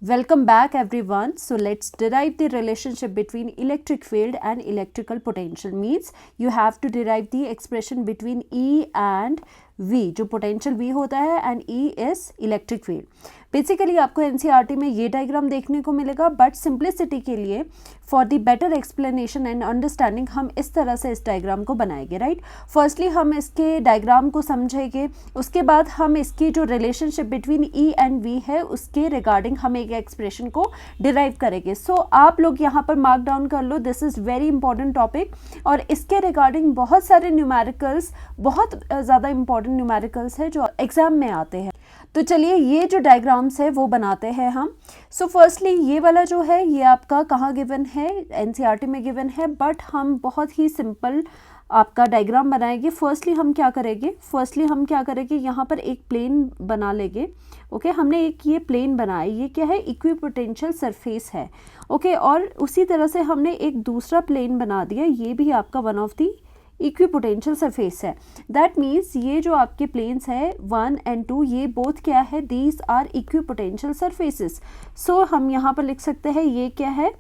Welcome back everyone. So let's derive the relationship between electric field and electrical potential. Means you have to derive the expression between E and V, जो potential V होता है and E is electric field. Basically आपको NCERT में ये diagram देखने को मिलेगा, but simplicity के लिए for the better explanation and understanding हम इस तरह से इस डायग्राम को बनाएंगे, राइट। फर्स्टली हम इसके डायग्राम को समझेंगे, उसके बाद हम इसकी जो relationship between E and V है उसके रिगार्डिंग हम एक एक्सप्रेशन को डिराइव करेंगे। सो आप लोग यहाँ पर मार्क डाउन कर लो, this is very important topic. और इसके रिगार्डिंग बहुत सारे न्यूमेरिकल्स, बहुत ज़्यादा इंपॉर्टेंट न्यूमेरिकल्स है जो एग्जाम में आते हैं। तो चलिए ये जो डायग्राम्स है वो बनाते हैं हम। सो फर्स्टली ये वाला जो है ये आपका कहाँ गिवन है, एनसीईआरटी में गिवन है, बट हम बहुत ही सिंपल आपका डायग्राम बनाएंगे। फर्स्टली हम क्या करेंगे, यहाँ पर एक प्लेन बना लेंगे। ओके, हमने एक ये प्लेन बनाया, ये क्या है, इक्विपोटेंशियल सरफेस है। ओके, और उसी तरह से हमने एक दूसरा प्लेन बना दिया, ये भी आपका one of the equipotential surface है। दैट मीन्स ये जो आपके प्लेन्स है 1 and 2, ये बोथ क्या है, दीज आर इक्विपोटेंशियल सरफेसेस। सो हम यहाँ पर लिख सकते हैं ये क्या है,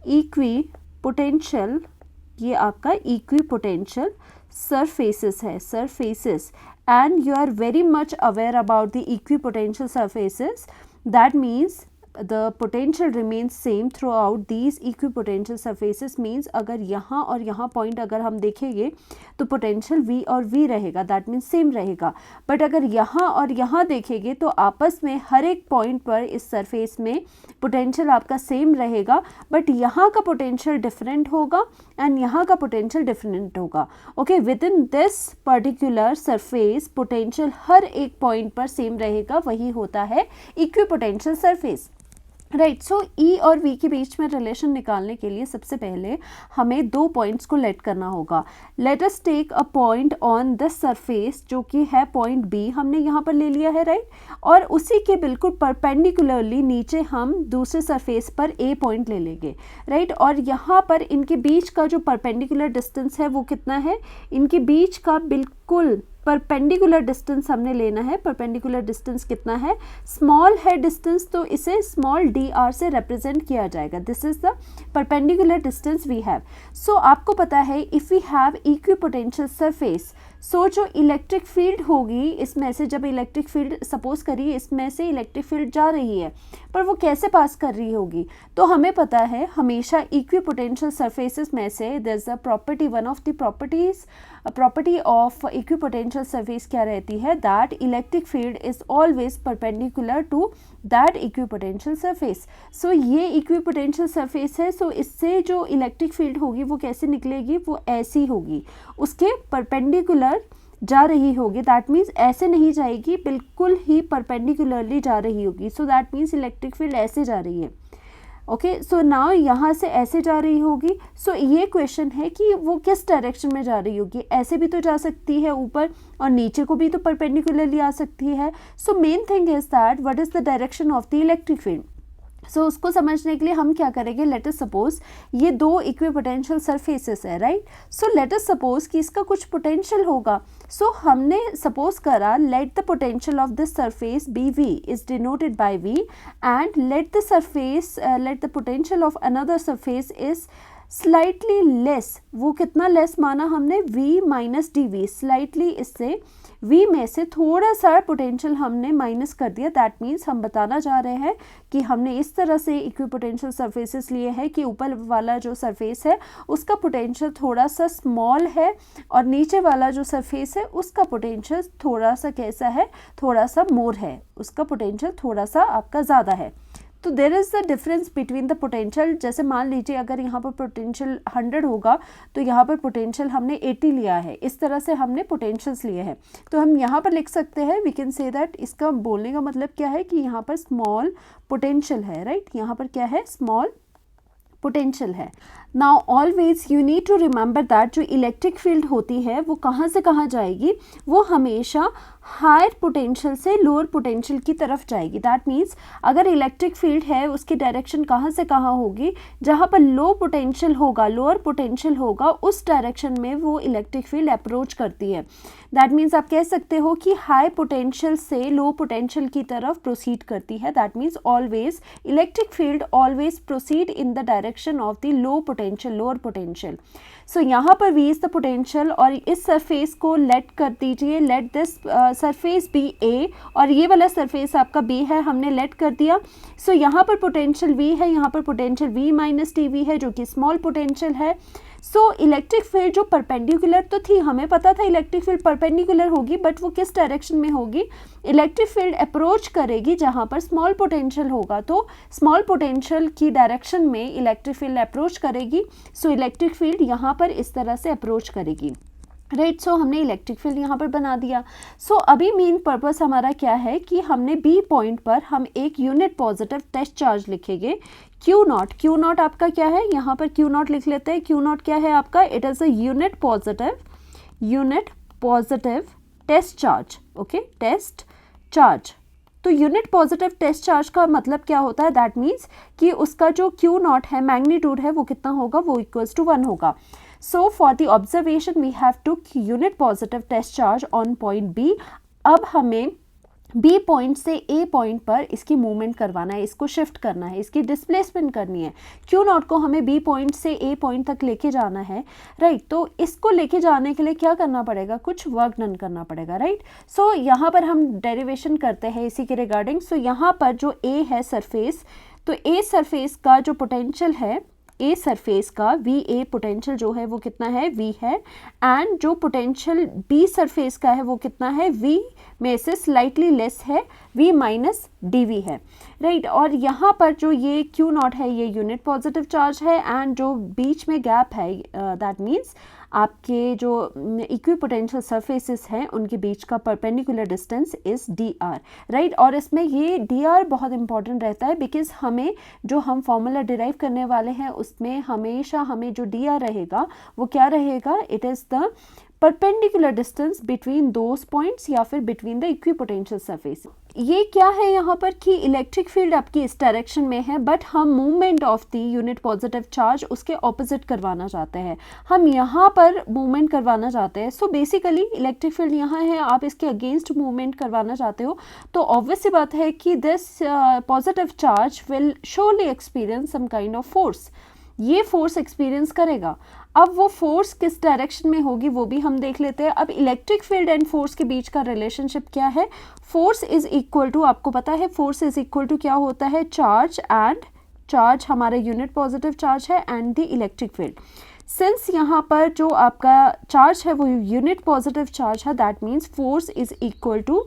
इक्विपोटेंशियल, ये आपका इक्विपोटेंशियल सरफेसेस है, surfaces. And you are very much aware about the equipotential surfaces, that means the potential remains same throughout these equipotential surfaces। means अगर यहाँ और यहाँ पॉइंट अगर हम देखेंगे तो पोटेंशियल V और V रहेगा, दैट मीन्स सेम रहेगा। बट अगर यहाँ और यहाँ देखेंगे तो आपस में हर एक पॉइंट पर इस सरफेस में पोटेंशियल आपका सेम रहेगा, बट यहाँ का पोटेंशियल डिफरेंट होगा एंड यहाँ का पोटेंशियल डिफरेंट होगा। Okay, within this particular surface potential हर एक पॉइंट पर सेम रहेगा, वही होता है equipotential surface, right. So E और वी के बीच में रिलेशन निकालने के लिए सबसे पहले हमें दो पॉइंट्स को लेट करना होगा। Let us take a point on this surface, जो कि है पॉइंट बी, हमने यहाँ पर ले लिया है, राइट। और उसी के बिल्कुल परपेंडिकुलरली नीचे हम दूसरे सरफेस पर ए पॉइंट ले लेंगे, राइट। और यहाँ पर इनके बीच का जो परपेंडिकुलर डिस्टेंस है वो कितना है, इनके बीच का बिल्कुल परपेंडिकुलर डिस्टेंस हमने लेना है। परपेंडिकुलर डिस्टेंस कितना है, स्मॉल है डिस्टेंस, तो इसे स्मॉल डी आर से रिप्रेजेंट किया जाएगा। This is the perpendicular distance we have. So आपको पता है if we have equipotential surface, so जो इलेक्ट्रिक फील्ड होगी इसमें से, जब इलेक्ट्रिक फील्ड सपोज करिए इसमें से इलेक्ट्रिक फील्ड जा रही है, पर वो कैसे पास कर रही होगी, तो हमें पता है हमेशा इक्विपोटेंशियल सरफेसेस में से there is a property, one of the property of equipotential surface क्या रहती है, that electric field is always perpendicular to that equipotential surface. So ये इक्विपोटेंशियल सरफेस है, सो इससे जो इलेक्ट्रिक फील्ड होगी वो कैसे निकलेगी, वो ऐसी होगी, उसके परपेंडिकुलर जा रही होगी। दैट मीन्स ऐसे नहीं जाएगी, बिल्कुल ही परपेंडिकुलरली जा रही होगी। सो दैट मीन्स इलेक्ट्रिक फील्ड ऐसे जा रही है। ओके, सो नाउ यहाँ से ऐसे जा रही होगी। सो ये क्वेश्चन है कि वो किस डायरेक्शन में जा रही होगी, ऐसे भी तो जा सकती है ऊपर, और नीचे को भी तो परपेंडिकुलरली आ सकती है। So main thing is that what is the direction of the electric field. So उसको समझने के लिए हम क्या करेंगे, लेट अस सपोज ये दो इक्विपोटेंशियल सरफेसेस है, राइट। सो लेट अस सपोज कि इसका कुछ पोटेंशियल होगा। सो हमने सपोज करा let the potential of this surface be V is denoted by V, and let the potential of another surface is slightly less. वो कितना लेस माना हमने, v minus d V, slightly इससे v में से थोड़ा सा पोटेंशियल हमने माइनस कर दिया। दैट मीन्स हम बताना चाह रहे हैं कि हमने इस तरह से इक्विपोटेंशियल सरफेसेस लिए हैं कि ऊपर वाला जो सरफेस है उसका पोटेंशियल थोड़ा सा स्मॉल है, और नीचे वाला जो सरफेस है उसका पोटेंशियल थोड़ा सा कैसा है, थोड़ा सा मोर है, उसका पोटेंशियल थोड़ा सा आपका ज़्यादा है। तो there is the difference between the potential. जैसे मान लीजिए अगर यहाँ पर पोटेंशियल 100 होगा तो यहाँ पर पोटेंशियल हमने 80 लिया है, इस तरह से हमने पोटेंशियल्स लिए हैं। तो हम यहाँ पर लिख सकते हैं, वी कैन से दैट, इसका बोलने का मतलब क्या है कि यहाँ पर स्मॉल पोटेंशियल है, राइट। यहाँ पर क्या है, स्मॉल पोटेंशियल है। Now always you need to remember that जो इलेक्ट्रिक फील्ड होती है वो कहाँ से कहाँ जाएगी, वो हमेशा हायर पोटेंशियल से लोअर पोटेंशियल की तरफ जाएगी। दैट मीन्स अगर इलेक्ट्रिक फील्ड है उसकी डायरेक्शन कहाँ से कहाँ होगी, जहाँ पर लो पोटेंशियल होगा, लोअर पोटेंशियल होगा, उस डायरेक्शन में वो इलेक्ट्रिक फील्ड अप्रोच करती है। दैट मीन्स आप कह सकते हो कि हाई पोटेंशियल से लो पोटेंशियल की तरफ प्रोसीड करती है। That means always electric field always proceed in the direction of the low potential, lower potential. So यहाँ पर V इज द पोटेंशियल और इस सरफेस को लेट कर दीजिए, let this surface be A और ये वाला सरफेस आपका B है, हमने लेट कर दिया। सो यहाँ पर पोटेंशियल V है, यहाँ पर पोटेंशियल V माइनस TV है जो कि स्मॉल पोटेंशियल है। सो इलेक्ट्रिक फील्ड जो परपेंडिकुलर तो थी, हमें पता था इलेक्ट्रिक फील्ड परपेंडिकुलर होगी, बट वो किस डायरेक्शन में होगी, इलेक्ट्रिक फील्ड अप्रोच करेगी जहाँ पर स्मॉल पोटेंशियल होगा, तो स्मॉल पोटेंशियल की डायरेक्शन में इलेक्ट्रिक फील्ड अप्रोच करेगी। सो इलेक्ट्रिक फील्ड यहाँ पर इस तरह से अप्रोच करेगी, राइट। सो हमने इलेक्ट्रिक फील्ड यहाँ पर बना दिया। सो अभी मेन पर्पस हमारा क्या है कि हमने बी पॉइंट पर हम एक यूनिट पॉजिटिव टेस्ट चार्ज लिखेंगे क्यू नॉट। क्यू नॉट आपका क्या है, यहाँ पर क्यू नॉट लिख लेते हैं। क्यू नॉट क्या है आपका, it is a unit positive test charge, okay, test charge. तो यूनिट पॉजिटिव टेस्ट चार्ज का मतलब क्या होता है, दैट मीन्स कि उसका जो क्यू नॉट है, मैग्नीट्यूड है, वो कितना होगा, वो इक्वल्स टू 1 होगा। So for the observation we have took unit positive test charge on point B। अब हमें B पॉइंट से A पॉइंट पर इसकी मूवमेंट करवाना है, इसको शिफ्ट करना है, इसकी डिस्प्लेसमेंट करनी है। Q नॉट को हमें B पॉइंट से A पॉइंट तक लेके जाना है, राइट। तो इसको लेके जाने के लिए क्या करना पड़ेगा, कुछ वर्क डन करना पड़ेगा, राइट। सो यहाँ पर हम डेरिवेशन करते हैं इसी के रिगार्डिंग। सो यहाँ पर जो A है सरफेस, तो A सरफेस का जो पोटेंशियल है, ए सरफेस का VA पोटेंशियल जो है वो कितना है, V है, एंड जो पोटेंशियल B सरफेस का है वो कितना है, V में से स्लाइटली लेस है, V माइनस DV है, राइट। और यहाँ पर जो ये Q नॉट है ये यूनिट पॉजिटिव चार्ज है, एंड जो बीच में गैप है दैट मीन्स आपके जो इक्विपोटेंशियल सरफेसेस हैं उनके बीच का perpendicular distance is DR, right. और इसमें ये DR बहुत इंपॉर्टेंट रहता है बिकॉज हमें जो हम फॉर्मूला डिराइव करने वाले हैं उसमें हमेशा हमें जो DR रहेगा वो क्या रहेगा, it is the perpendicular distance between those points या फिर बिटवीन द इक्विपोटेंशियल सरफेस। ये क्या है यहाँ पर कि इलेक्ट्रिक फील्ड आपकी इस डायरेक्शन में है, बट हम movement of the unit positive charge उसके ऑपोजिट करवाना चाहते हैं, हम यहाँ पर मूवमेंट करवाना चाहते हैं। सो बेसिकली इलेक्ट्रिक फील्ड यहाँ है, आप इसके अगेंस्ट मूवमेंट करवाना चाहते हो, तो ऑब्वियस सी बात है कि this positive charge will surely experience some kind of force, ये फोर्स एक्सपीरियंस करेगा। अब वो फोर्स किस डायरेक्शन में होगी वो भी हम देख लेते हैं। अब इलेक्ट्रिक फील्ड एंड फोर्स के बीच का रिलेशनशिप क्या है, फोर्स इज इक्वल टू, आपको पता है फोर्स इज इक्वल टू क्या होता है, चार्ज, एंड चार्ज हमारा यूनिट पॉजिटिव चार्ज है and the electric field. Since यहाँ पर जो आपका चार्ज है वो यूनिट पॉजिटिव चार्ज है, that means force is equal to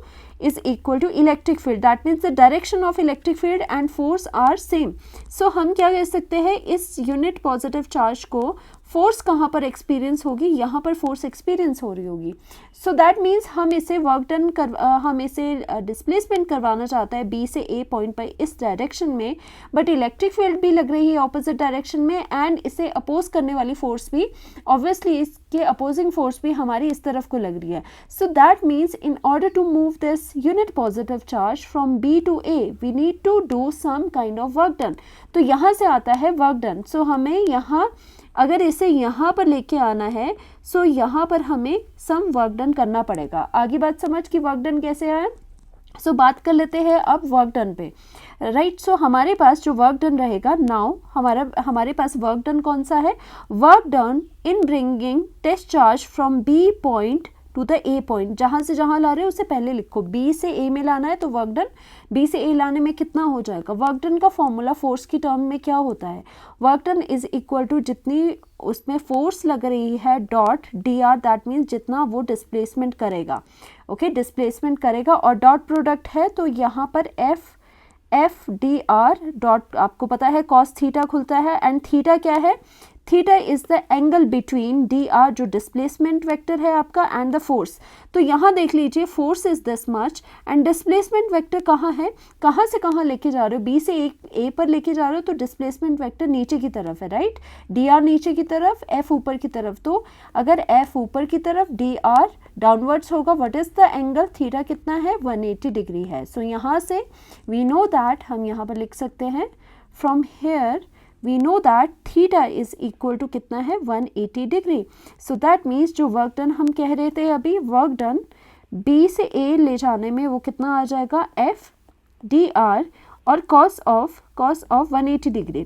electric field, that means the direction of electric field and force are same. So हम क्या कह सकते हैं, इस यूनिट पॉजिटिव चार्ज को फोर्स कहाँ पर एक्सपीरियंस होगी, यहाँ पर फोर्स एक्सपीरियंस हो रही होगी। सो दैट मीन्स हम इसे वर्क डन हम इसे डिस्प्लेसमेंट करवाना चाहते हैं B से A पॉइंट पर इस डायरेक्शन में, बट इलेक्ट्रिक फील्ड भी लग रही है ऑपोजिट डायरेक्शन में, एंड इसे अपोज करने वाली फोर्स भी ऑब्वियसली इसके अपोजिंग फोर्स भी हमारी इस तरफ को लग रही है। So that means in order to move this unit positive charge from B to A we need to do some kind of work done. तो यहाँ से आता है वर्क डन। सो हमें यहाँ अगर इसे यहाँ पर लेके आना है, सो यहाँ पर हमें सम वर्क डन करना पड़ेगा। आगे बात समझ कि वर्क डन कैसे आए। सो बात कर लेते हैं अब वर्क डन पे, राइट। सो हमारे पास जो वर्क डन रहेगा नाउ, हमारे पास वर्क डन कौन सा है, work done in bringing test charge from B point to the A point. जहाँ से जहाँ ला रहे हो उसे पहले लिखो, B से A में लाना है तो वर्क डन B से A लाने में कितना हो जाएगा। वर्क डन का फॉर्मूला फोर्स की टर्म में क्या होता है, work done is equal to जितनी उसमें फोर्स लग रही है डॉट DR, दैट मीन्स जितना वो डिस्प्लेसमेंट करेगा, ओके, डिस्प्लेसमेंट करेगा, और डॉट प्रोडक्ट है तो यहाँ पर F DR डॉट आपको पता है कॉस थीटा खुलता है, एंड थीटा क्या है, theta is the angle between D R जो डिस्प्लेसमेंट वेक्टर है आपका एंड द फोर्स। तो यहाँ देख लीजिए force is this much and displacement vector कहाँ है, कहाँ से कहाँ लेके जा रहे हो, बी से ए पर लेके जा रहे हो तो डिस्प्लेसमेंट वेक्टर नीचे की तरफ है, राइट। डी आर नीचे की तरफ, एफ ऊपर की तरफ, तो अगर एफ ऊपर की तरफ डी आर डाउनवर्ड्स होगा, what is the angle, theta कितना है 180 डिग्री है। सो यहाँ से वी नो दैट, हम यहाँ पर लिख सकते हैं from here we know that theta is equal to कितना है 180 डिग्री। सो दैट मीन्स जो वर्क डन हम कह रहे थे अभी, वर्क डन B से A ले जाने में वो कितना आ जाएगा F डी आर और cos of 180 degree,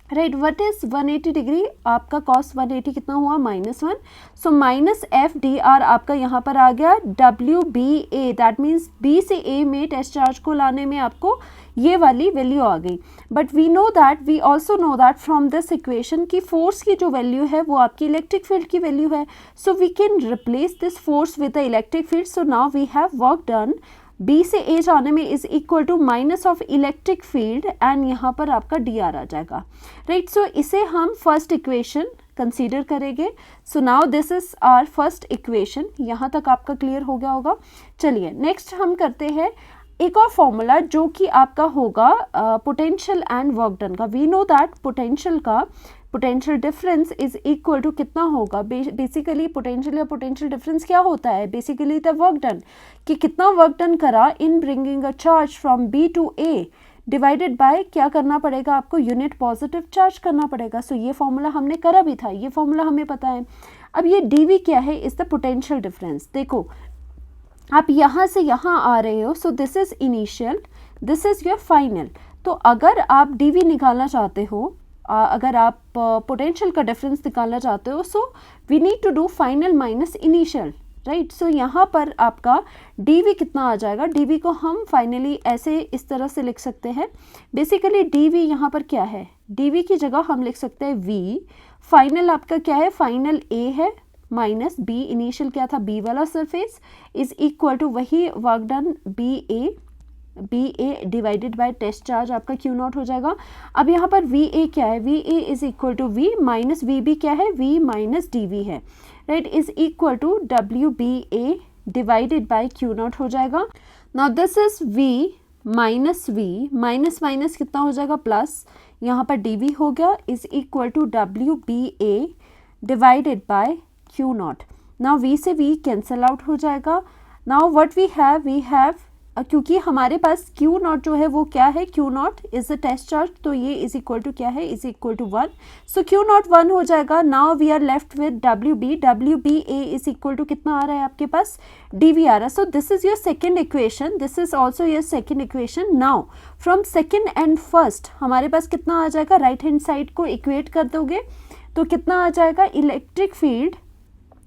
right. What is 180 degree, आपका cos 180 कितना हुआ -1। सो -f डी आर आपका यहाँ पर आ गया WBA, दैट मीन्स B से A में टेस्ट चार्ज को लाने में आपको ये वाली वैल्यू आ गई। But we also know that from this equation की फोर्स की जो वैल्यू है वो आपकी इलेक्ट्रिक फील्ड की वैल्यू है। So we can replace this force with the electric field. So now we have work done B से A जाने में is equal to minus of electric field and यहाँ पर आपका डी आर आ जाएगा, right. सो इसे हम फर्स्ट इक्वेशन कंसीडर करेंगे। So now this is our first equation, यहाँ तक आपका क्लियर हो गया होगा। चलिए नेक्स्ट हम करते हैं एक और फॉर्मूला जो कि आपका होगा पोटेंशियल एंड वर्क डन का। We know that potential difference is equal to कितना होगा, बेसिकली पोटेंशियल या पोटेंशियल डिफरेंस क्या होता है, बेसिकली द वर्क डन, कि कितना वर्क डन करा in bringing a charge from B to A divided by क्या करना पड़ेगा आपको, यूनिट पॉजिटिव चार्ज करना पड़ेगा। सो ये फॉर्मूला हमने करा भी था, ये फॉर्मूला हमें पता है। अब ये डी क्या है, इज द पोटेंशियल डिफरेंस। देखो आप यहाँ से यहाँ आ रहे हो, सो this is initial, this is your final. तो अगर आप डी निकालना चाहते हो, अगर आप पोटेंशियल का डिफरेंस निकालना चाहते हो, so we need to do final minus initial, right. So यहाँ पर आपका डी कितना आ जाएगा, डी को हम फाइनली ऐसे इस तरह से लिख सकते हैं। बेसिकली डी यहाँ पर क्या है, डी की जगह हम लिख सकते हैं वी, फाइनल आपका क्या है, फाइनल ए है माइनस बी, इनिशियल क्या था बी वाला सरफेस, इज इक्वल टू वही work done B A divided by test charge आपका क्यू नॉट हो जाएगा। अब यहाँ पर वी ए क्या है, V A is equal to V minus V B क्या है, वी माइनस डी वी है, right, is equal to W B A divided by Q nought हो जाएगा। Now this is V minus minus कितना हो जाएगा प्लस, यहाँ पर डी वी हो गया, is equal to W B A divided by Q nought. Now V से वी कैंसल आउट हो जाएगा। नाउ व्हाट वी हैव क्योंकि हमारे पास क्यू नॉट जो है वो क्या है, Q nought is a test charge, तो ये इज इक्वल टू क्या है, is equal to 1। So Q nought 1 हो जाएगा। Now we are left with W B A is equal to कितना आ रहा है आपके पास, डी वी आ रहा है। So this is your second equation, this is also your second equation. Now from second and first हमारे पास कितना आ जाएगा, राइट हैंड साइड को इक्वेट कर दोगे तो कितना आ जाएगा, इलेक्ट्रिक फील्ड,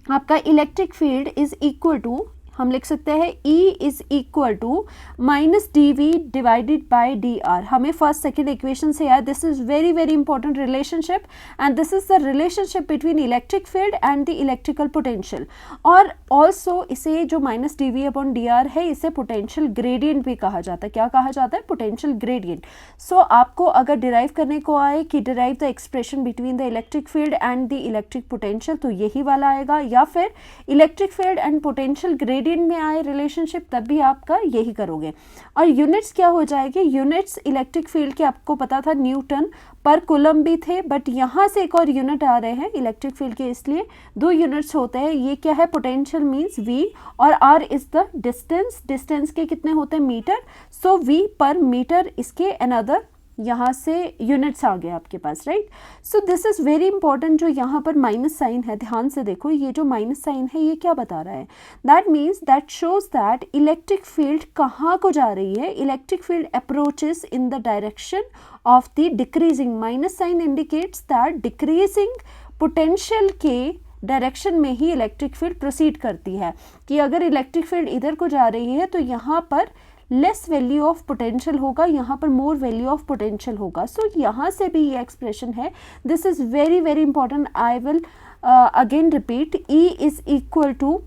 आपका electric field is equal to, हम लिख सकते हैं E is equal to minus d V divided by d R. हमें फर्स्ट सेकेंड इक्वेशन से यार this is very very important relationship and this is the relationship between electric field and the electrical potential. और also इसे जो minus d V upon d R है इसे potential gradient भी कहा जाता है। क्या कहा जाता है, पोटेंशियल ग्रेडियंट। सो आपको अगर डिराइव करने को आए कि derive the expression between the electric field and the electric potential, तो यही वाला आएगा, या फिर electric field and potential gradient में आए रिलेशनशिप तब भी आपका यही करोगे। और यूनिट्स क्या हो जाएगी, यूनिट्स इलेक्ट्रिक फील्ड के आपको पता था न्यूटन पर कूलम भी थे, बट यहाँ से एक और यूनिट आ रहे हैं इलेक्ट्रिक फील्ड के, इसलिए 2 यूनिट्स होते हैं। ये क्या है, पोटेंशियल मीन्स v और r is the distance, distance के कितने होते हैं मीटर, सो v पर मीटर इसके अनदर यहाँ से यूनिट्स आ गए आपके पास, right. So this is very important. जो यहाँ पर माइनस साइन है, ध्यान से देखो, ये जो माइनस साइन है ये क्या बता रहा है, that means that shows that electric field कहाँ को जा रही है, electric field approaches in the direction of the decreasing, minus sign indicates that decreasing potential के डायरेक्शन में ही इलेक्ट्रिक फील्ड प्रोसीड करती है, कि अगर इलेक्ट्रिक फील्ड इधर को जा रही है तो यहाँ पर लेस वैल्यू ऑफ पोटेंशियल होगा, यहाँ पर मोर वैल्यू ऑफ पोटेंशियल होगा। सो यहाँ से भी ये एक्सप्रेशन है, this is very very important. I will again repeat, E is equal to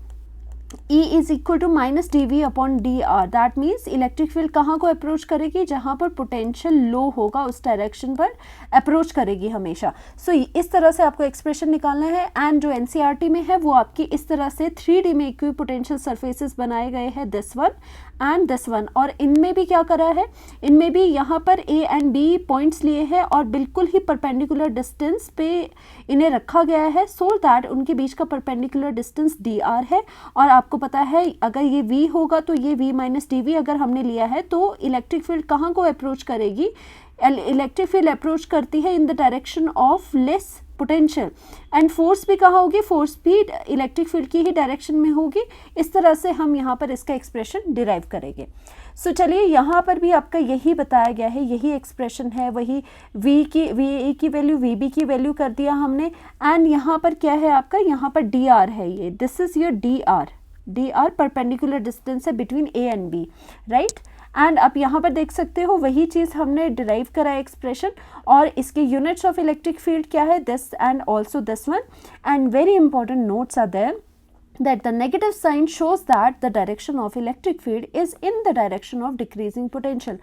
E is equal to minus dV upon dr, that means electric field कहाँ को अप्रोच करेगी, जहाँ पर पोटेंशियल लो होगा उस डायरेक्शन पर अप्रोच करेगी हमेशा. सो इस तरह से आपको एक्सप्रेशन निकालना है. एंड जो NCERT में है वो आपकी इस तरह से 3D में इक्वी पोटेंशियल सरफेसेस बनाए गए हैं, this one and this one. और इनमें भी क्या करा है, इनमें भी यहाँ पर A एंड B पॉइंट्स लिए हैं और बिल्कुल ही परपेंडिकुलर डिस्टेंस पे इन्हें रखा गया है, सो दैट उनके बीच का परपेंडिकुलर डिस्टेंस dr है. और आपको पता है अगर ये V होगा तो ये V माइनस dV अगर हमने लिया है तो इलेक्ट्रिक फील्ड कहाँ को अप्रोच करेगी, इलेक्ट्रिक फील्ड अप्रोच करती है इन the direction of less potential. And force भी कहाँ होगी, फोर्स भी इलेक्ट्रिक फील्ड की ही डायरेक्शन में होगी. इस तरह से हम यहाँ पर इसका एक्सप्रेशन डिराइव करेंगे. सो चलिए यहाँ पर भी आपका यही बताया गया है, यही एक्सप्रेशन है, वही V की वैल्यू VB की वैल्यू कर दिया हमने. एंड यहाँ पर क्या है आपका, यहाँ पर dr है, ये this is your dr perpendicular distance है between A and B, right. And आप यहाँ पर देख सकते हो वही चीज़ हमने डिराइव करा है एक्सप्रेशन. और इसके यूनिट्स ऑफ इलेक्ट्रिक फील्ड क्या है, this and also this one. And very important notes are there that the negative sign shows that the direction of electric field is in the direction of decreasing potential.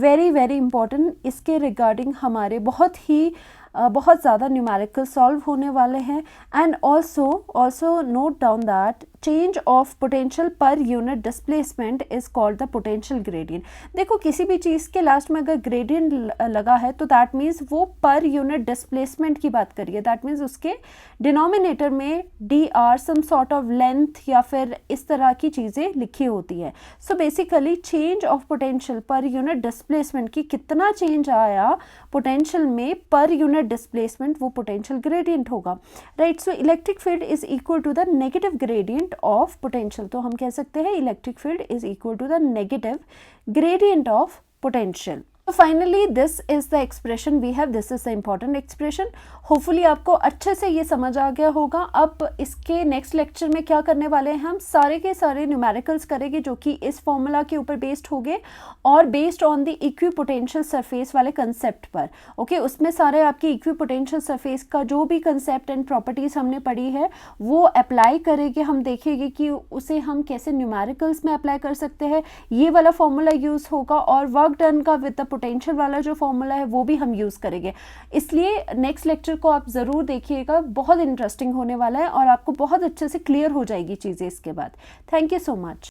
very very important. इसके regarding हमारे बहुत ज़्यादा numerical solve होने वाले हैं. And also note down that change of potential per unit displacement is called the potential gradient. देखो किसी भी चीज़ के लास्ट में अगर ग्रेडियंट लगा है तो दैट मीन्स वो पर यूनिट डिस्प्लेसमेंट की बात करिए. दैट मीन्स उसके डिनोमिनेटर में dr some sort of length या फिर इस तरह की चीज़ें लिखी होती है. So basically change of potential per unit displacement की कितना चेंज आया पोटेंशियल में पर यूनिट डिस्प्लेसमेंट, वो पोटेंशियल ग्रेडियंट होगा, right. So electric field is equal to the negative gradient of potential. तो हम कह सकते हैं electric field is equal to the negative gradient of potential. So finally this is the expression we have, this is the important expression. Hopefully आपको अच्छे से ये समझ आ गया होगा. अब इसके नेक्स्ट लेक्चर में क्या करने वाले हैं, हम सारे के सारे न्यूमेरिकल्स करेंगे जो कि इस फॉर्मूला के ऊपर बेस्ड होंगे और based on the equi potential surface वाले कंसेप्ट पर. ओके उसमें सारे आपके इक्वी पोटेंशियल सरफेस का जो भी कंसेप्ट एंड प्रॉपर्टीज़ हमने पढ़ी है वो अप्लाई करेंगे. हम देखेंगे कि उसे हम कैसे न्यूमेरिकल्स में अप्लाई कर सकते हैं. ये वाला फॉर्मूला यूज़ होगा और वर्क डन का विद द पोटेंशियल वाला जो फॉर्मूला है वो भी हम यूज़ करेंगे. इसलिए नेक्स्ट लेक्चर को आप ज़रूर देखिएगा, बहुत इंटरेस्टिंग होने वाला है और आपको बहुत अच्छे से क्लियर हो जाएगी चीज़ें इसके बाद. Thank you so much.